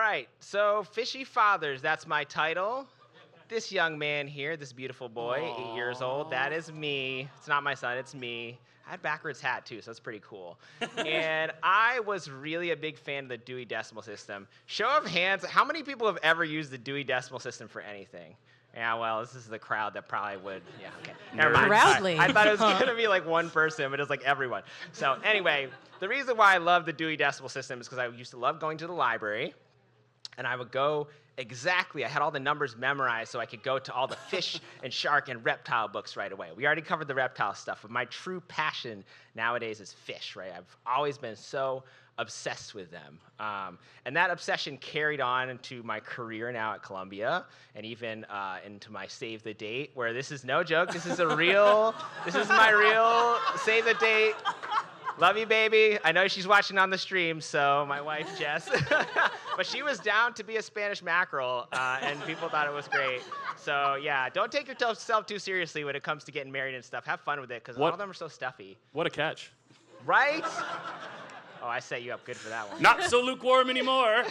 right, so Fishy Fathers, that's my title. This young man here, this beautiful boy, 8 years old, that is me. It's not my son, it's me. I had a backwards hat too, so that's pretty cool. And I was really a big fan of the Dewey Decimal System. Show of hands, how many people have ever used the Dewey Decimal System for anything? Yeah, well, this is the crowd that probably would. Yeah, okay. Never mind. Proudly. I thought it was going to be like one person, but it's like everyone. So anyway, the reason why I love the Dewey Decimal System is because I used to love going to the library, and I would go exactly. I had all the numbers memorized so I could go to all the fish and shark and reptile books right away. We already covered the reptile stuff, but my true passion nowadays is fish, right? I've always been so obsessed with them. And that obsession carried on into my career now at Columbia and even into my Save the Date, where this is no joke. This is my real Save the Date. Love you, baby. I know she's watching on the stream, so my wife, Jess. But she was down to be a Spanish mackerel, and people thought it was great. So, yeah, don't take yourself too seriously when it comes to getting married and stuff. Have fun with it, because all of them are so stuffy. What a catch. Right? Oh, I set you up good for that one. Not so lukewarm anymore.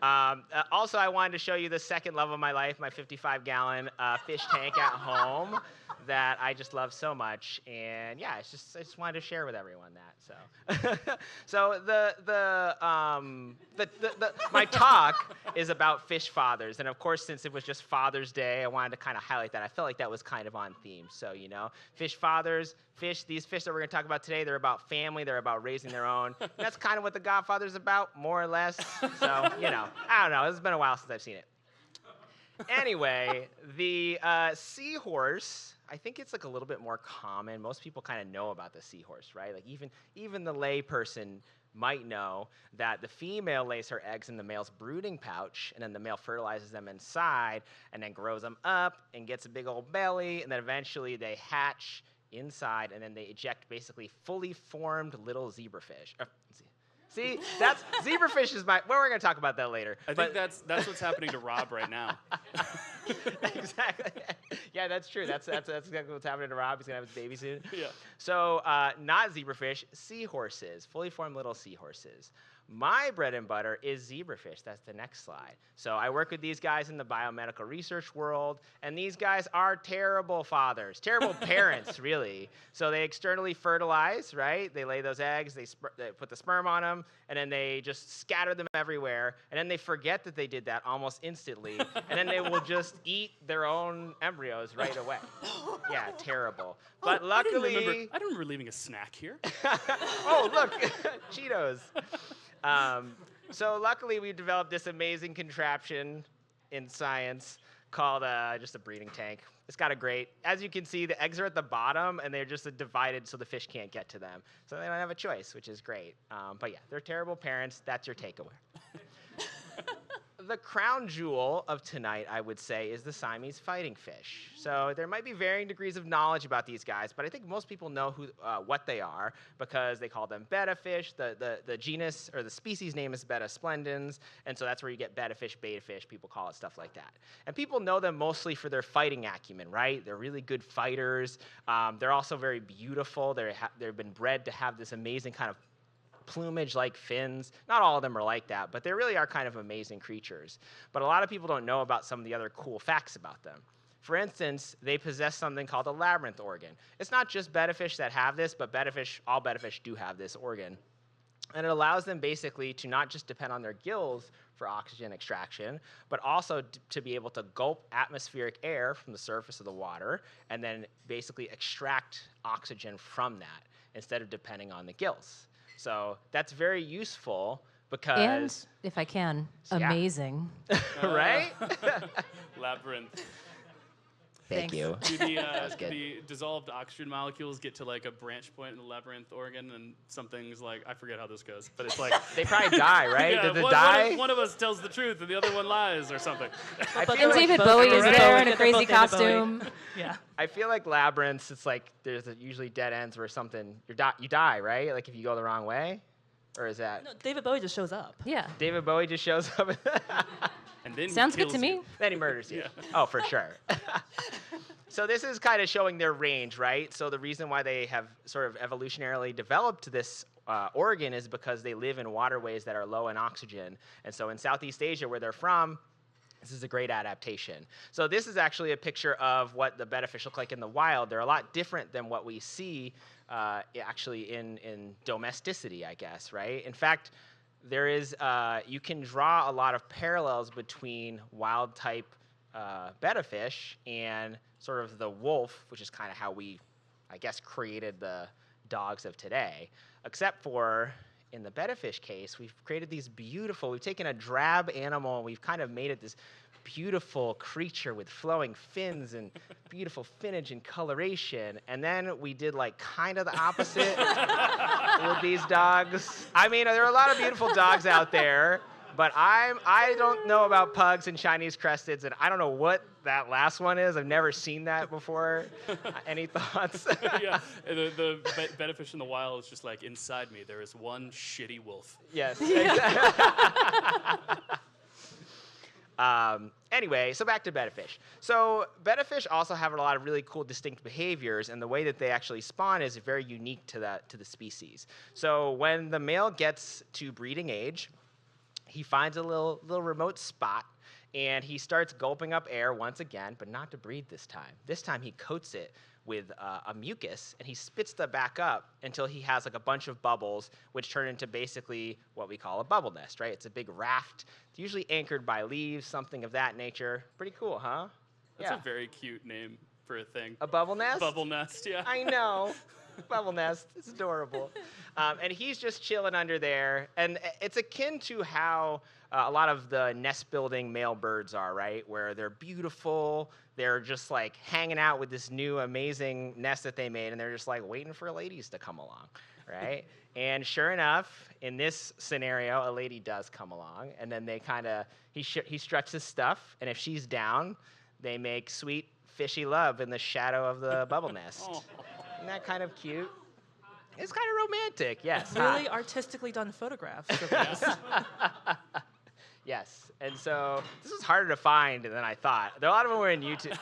Also, I wanted to show you the second love of my life, my 55-gallon fish tank at home that I just love so much. And yeah, I just wanted to share with everyone that. So, my talk is about fish fathers. And of course, since it was just Father's Day, I wanted to kind of highlight that. I felt like that was kind of on theme. So, fish fathers, these fish that we're going to talk about today, they're about family, they're about raising their own. And that's kind of what The Godfather's about, more or less. So, I don't know. It's been a while since I've seen it. Anyway, the seahorse, I think it's like a little bit more common. Most people kind of know about the seahorse, right? Like even the lay person might know that the female lays her eggs in the male's brooding pouch, and then the male fertilizes them inside and then grows them up and gets a big old belly, and then eventually they hatch inside, and then they eject basically fully formed little zebrafish. See, that's zebrafish is well, we're going to talk about that later. I think that's what's happening to Rob right now. Exactly. Yeah, that's true. That's exactly what's happening to Rob. He's going to have his baby soon. Yeah. So not zebrafish, seahorses, fully formed little seahorses. My bread and butter is zebrafish. That's the next slide. So I work with these guys in the biomedical research world, and these guys are terrible fathers, terrible parents, really. So they externally fertilize, right? They lay those eggs, they put the sperm on them, and then they just scatter them everywhere, and then they forget that they did that almost instantly, and then they will just eat their own embryos right away. Yeah, terrible. But luckily... I don't remember leaving a snack here. Oh, look, Cheetos. So luckily we developed this amazing contraption in science called just a breeding tank. It's got as you can see, the eggs are at the bottom and they're just divided so the fish can't get to them. So they don't have a choice, which is great. But yeah, they're terrible parents. That's your takeaway. The crown jewel of tonight, I would say, is the Siamese fighting fish. So there might be varying degrees of knowledge about these guys, but I think most people know what they are because they call them betta fish. The genus or the species name is Betta splendens, and so that's where you get betta fish, beta fish. People call it stuff like that. And people know them mostly for their fighting acumen, right? They're really good fighters. They're also very beautiful. They've been bred to have this amazing kind of plumage like fins. Not all of them are like that, but they really are kind of amazing creatures. But a lot of people don't know about some of the other cool facts about them. For instance, they possess something called a labyrinth organ. It's not just betta fish that have this, but all betta fish do have this organ. And it allows them basically to not just depend on their gills for oxygen extraction, but also to be able to gulp atmospheric air from the surface of the water and then basically extract oxygen from that instead of depending on the gills. So that's very useful because... And, if I can, amazing. Right? Labyrinth. Thank you. Do the dissolved oxygen molecules get to like a branch point in the labyrinth organ and something's like, I forget how this goes, but it's like... They probably die, right? Yeah, Did they die? One of us tells the truth and the other one lies or something. And David Bowie is there in a crazy costume. Yeah. I feel like labyrinths, it's like there's usually dead ends where something, you die, right? Like if you go the wrong way? Or is that... No, David Bowie just shows up. Yeah. David Bowie just shows up. And then Sounds good kills to me. you. Then he murders you. Yeah. Oh, for sure. So this is kind of showing their range, right? So the reason why they have sort of evolutionarily developed this Oregon is because they live in waterways that are low in oxygen. And so in Southeast Asia, where they're from, this is a great adaptation. So this is actually a picture of what the bedfish look like in the wild. They're a lot different than what we see actually in domesticity, I guess, right? In fact, there is, you can draw a lot of parallels between wild type bedfish and sort of the wolf, which is kind of how we, I guess, created the dogs of today, except for in the bedfish case, we've created these beautiful, we've taken a drab animal and we've kind of made it this beautiful creature with flowing fins and beautiful finnage and coloration. And then we did like kind of the opposite with these dogs. I mean, there are a lot of beautiful dogs out there, but I don't know about pugs and Chinese cresteds, and I don't know what that last one is. I've never seen that before. Any thoughts? Yeah, the bedfish in the wild is just like, inside me there is one shitty wolf. Yes. Anyway, so back to bedfish. So bedfish also have a lot of really cool distinct behaviors, and the way that they actually spawn is very unique to the species. So when the male gets to breeding age, he finds a little remote spot, and he starts gulping up air once again, but not to breathe this time. This time he coats it with a mucus, and he spits that back up until he has like a bunch of bubbles, which turn into basically what we call a bubble nest, right? It's a big raft. It's usually anchored by leaves, something of that nature. Pretty cool, huh? That's a very cute name for a thing. A bubble nest? Bubble nest, yeah. I know. Bubble nest. It's adorable. And he's just chilling under there. And it's akin to how a lot of the nest-building male birds are, right? Where they're beautiful. They're just like hanging out with this new amazing nest that they made, and they're just like waiting for ladies to come along, right? And sure enough, in this scenario, a lady does come along, and then they kind of, he struts his stuff, and if she's down, they make sweet, fishy love in the shadow of the bubble nest. Oh. Isn't that kind of cute? It's kind of romantic, yes. Really artistically done photographs of this. Yes, and so this was harder to find than I thought. A lot of them were in YouTube.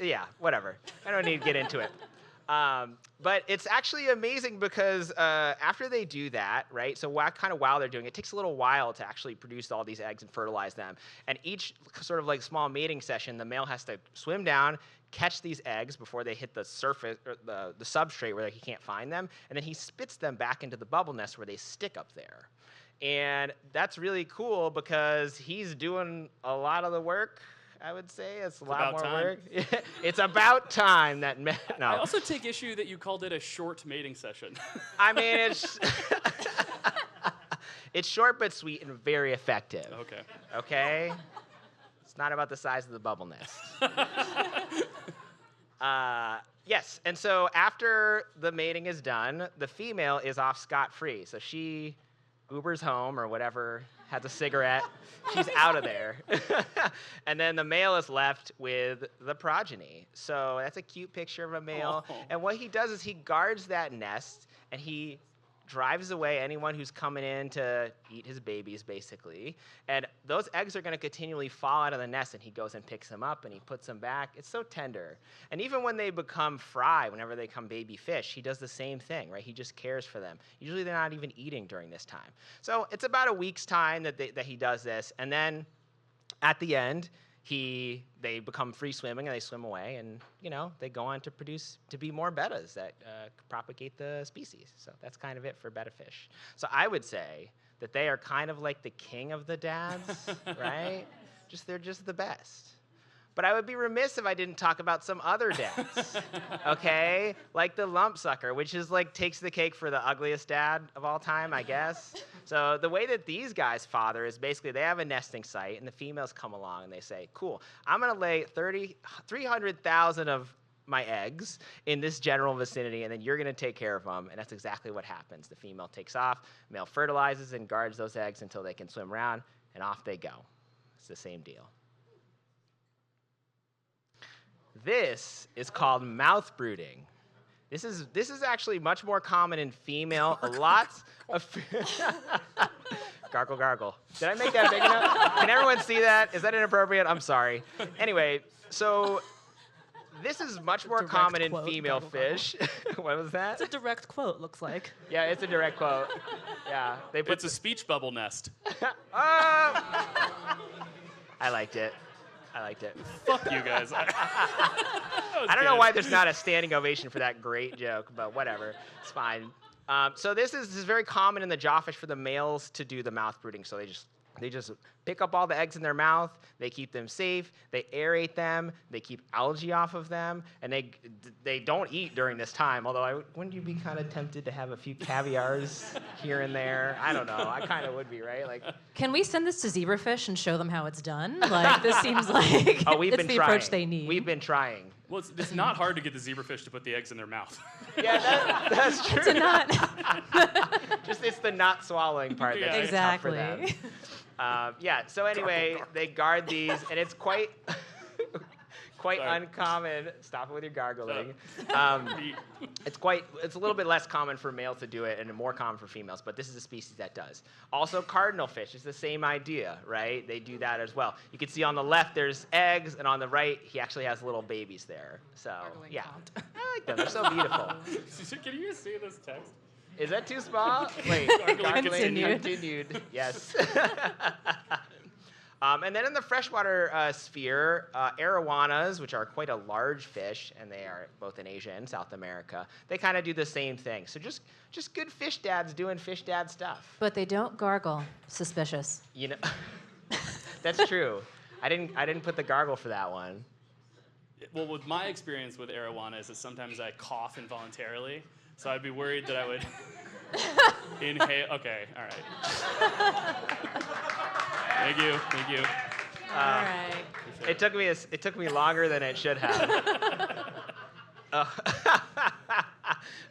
Yeah, whatever. I don't need to get into it. But it's actually amazing because after they do that, right, so while they're doing it, it takes a little while to actually produce all these eggs and fertilize them. And each sort of like small mating session, the male has to swim down, catch these eggs before they hit the surface, or the substrate where he can't find them, and then he spits them back into the bubble nest where they stick up there. And that's really cool because he's doing a lot of the work, I would say. It's a lot more work. It's about time that no. I also take issue that you called it a short mating session. I mean, it's short but sweet and very effective. Okay. Okay? It's not about the size of the bubble nest. Yes, and so after the mating is done, the female is off scot-free. So she Ubers home or whatever, has a cigarette, she's out of there. And then the male is left with the progeny. So that's a cute picture of a male. Oh. And what he does is he guards that nest, and he drives away anyone who's coming in to eat his babies, basically. And those eggs are going to continually fall out of the nest, and he goes and picks them up, and he puts them back. It's so tender. And even when they become fry, whenever they become baby fish, he does the same thing, right? He just cares for them. Usually they're not even eating during this time. So it's about a week's time that he does this. And then at the end, they become free swimming, and they swim away, and they go on to be more bettas that propagate the species. So that's kind of it for betta fish. So I would say that they are kind of like the king of the dads, right? They're just the best. But I would be remiss if I didn't talk about some other dads, okay? Like the lump sucker, which is like takes the cake for the ugliest dad of all time, I guess. So the way that these guys father is basically they have a nesting site, and the females come along and they say, cool, I'm going to lay 300,000 of my eggs in this general vicinity, and then you're going to take care of them. And that's exactly what happens. The female takes off, male fertilizes and guards those eggs until they can swim around, and off they go. It's the same deal. This is called mouth brooding. This is actually much more common in female. Lots of gargle gargle. Did I make that big enough? Can everyone see that? Is that inappropriate? I'm sorry. Anyway, so This is much more Direct common in quote, female gobble, gobble. fish. What was that? It's a direct quote, looks like. Yeah, it's a direct quote. Yeah, they put It's a speech bubble nest. I liked it. Fuck you guys. I don't know why there's not a standing ovation for that great joke, but whatever. It's fine. So this is very common in the jawfish for the males to do the mouth brooding. So they just pick up all the eggs in their mouth. They keep them safe. They aerate them. They keep algae off of them, and they don't eat during this time. Although wouldn't you be kind of tempted to have a few caviars here and there? I don't know. I kind of would be, right? Like, Can we send this to zebrafish and show them how it's done? Like, this seems like we've it's been the trying. approach they need. We've been trying. Well, it's not hard to get the zebrafish to put the eggs in their mouth. Yeah, that's true. to not. Just it's the not swallowing part that's Yeah. tough for them. Exactly. Yeah. So anyway, they guard these, and it's quite Sorry. uncommon. Stop it with your gargling. Me. It's a little bit less common for males to do it, and more common for females. But this is a species that does. Also, cardinal fish is the same idea, right? They do that as well. You can see on the left there's eggs, and on the right he actually has little babies there. So Gargling yeah, font. I like them. They're so beautiful. Can you see this text? Is that too small? Wait, Gargling continued. Yes. And then in the freshwater sphere, arowanas, which are quite a large fish, and they are both in Asia and South America, they kind of do the same thing. So just good fish dads doing fish dad stuff. But they don't gargle. Suspicious. You know, that's true. I didn't put the gargle for that one. Well, with my experience with arowanas is sometimes I cough involuntarily, so I'd be worried that I would inhale. Okay, all right. Thank you. All right. It took me longer than it should have. Oh.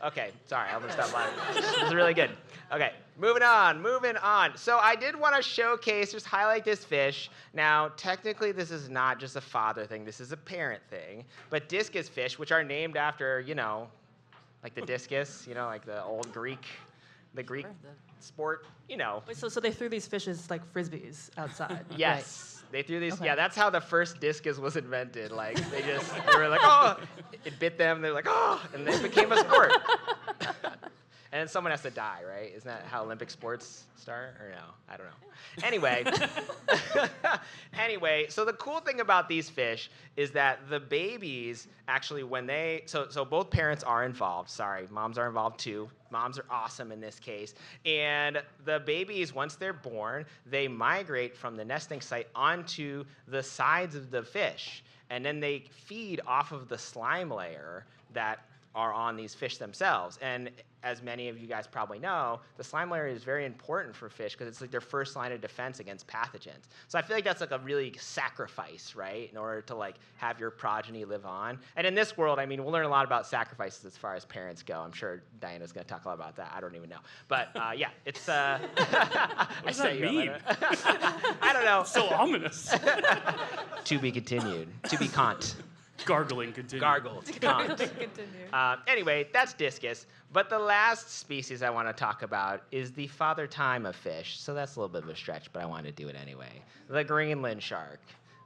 Okay, sorry, I'm gonna stop laughing. This is really good. Okay, moving on. So I did want to showcase, just highlight this fish. Now, technically, this is not just a father thing. This is a parent thing. But discus fish, which are named after, like the discus, like the old Greek sport, Wait, so they threw these fishes like frisbees outside. Yes. They threw these. Okay. Yeah, that's how the first discus was invented. Like they were like, oh, it bit them. They're like, oh, and then it became a sport. And then someone has to die, right? Isn't that how Olympic sports start? Or no? I don't know. Anyway, so the cool thing about these fish is that the babies actually, so both parents are involved. Sorry, moms are involved too. Moms are awesome in this case. And the babies, once they're born, they migrate from the nesting site onto the sides of the fish. And then they feed off of the slime layer that are on these fish themselves. And as many of you guys probably know, the slime layer is very important for fish because it's like their first line of defense against pathogens. So I feel like that's like a really sacrifice, right, in order to like have your progeny live on. And in this world, I mean, we'll learn a lot about sacrifices as far as parents go. I'm sure Diana's going to talk a lot about that. I don't even know. But yeah, it's... What does that mean? I don't know. So ominous. To be continued. To be cont. Gargling continued. Gargled. Cont. Continue. Anyway, that's discus. But the last species I want to talk about is the father time of fish. So that's a little bit of a stretch, but I wanted to do it anyway. The Greenland shark,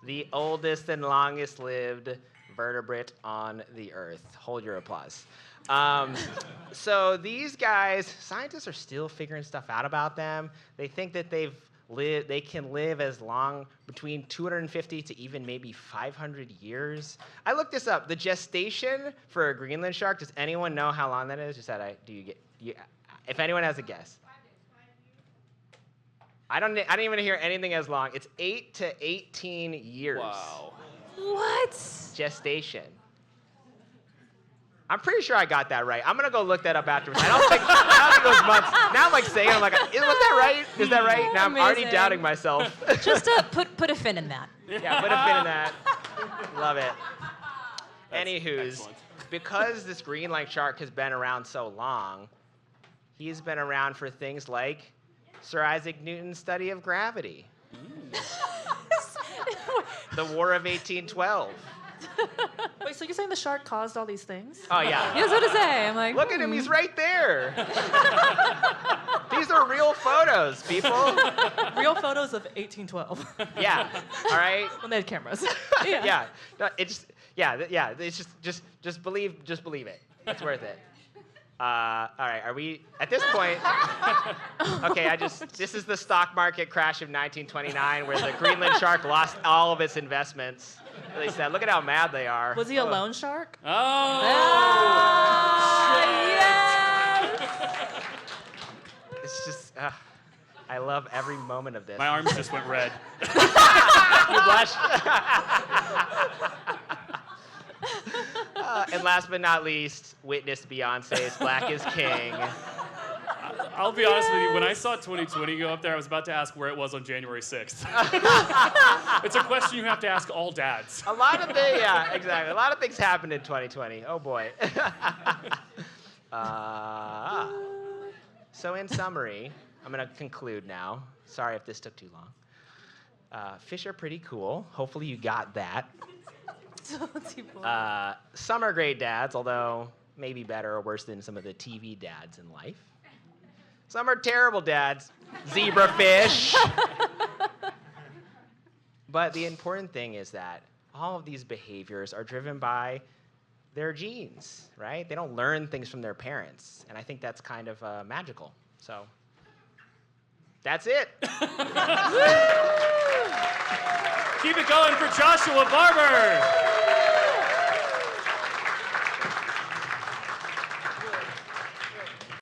the oldest and longest lived vertebrate on the earth. Hold your applause. So these guys, scientists are still figuring stuff out about them. They think that they can live as long, between 250 to even maybe 500 years. I looked this up. The gestation for a Greenland shark, does anyone know how long that is? Just that if anyone has a guess. I didn't even hear anything as long. It's 8 to 18 years. Wow. What? Gestation. I'm pretty sure I got that right. I'm gonna go look that up afterwards. I don't think it was months. Now I'm like saying, I'm like, was that right? Is that right? Now I'm already Amazing. doubting myself. Just put a fin in that. Yeah, put a pin in that. Love it. That's Anywho's, excellent. because this Greenland shark has been around so long, he's been around for things like Sir Isaac Newton's study of gravity, the War of 1812. Wait, so you're saying the shark caused all these things? Oh yeah. He has what to say. I'm like, Look at him, he's right there. These are real photos, people. Real photos of 1812 Yeah, all right? when they had cameras. Yeah. No, Yeah. It's just believe it. It's worth it. All right, are we at this point? Okay, this is the stock market crash of 1929 where the Greenland shark lost all of its investments. They said, look at how mad they are. Was he a loan shark? Oh! Yes! It's just, I love every moment of this. My arms just went red. You blush. And last but not least, witness Beyonce's Black is King. I'll be honest with you, when I saw 2020 go up there, I was about to ask where it was on January 6th. It's a question you have to ask all dads. A lot of things, yeah, exactly. A lot of things happened in 2020. Oh boy. So in summary, I'm going to conclude now. Sorry if this took too long. Fish are pretty cool. Hopefully you got that. Some are great dads, although maybe better or worse than some of the TV dads in life. Some are terrible dads, zebrafish. But the important thing is that all of these behaviors are driven by their genes, right? They don't learn things from their parents, and I think that's kind of magical. So that's it. Keep it going for Joshua Barber.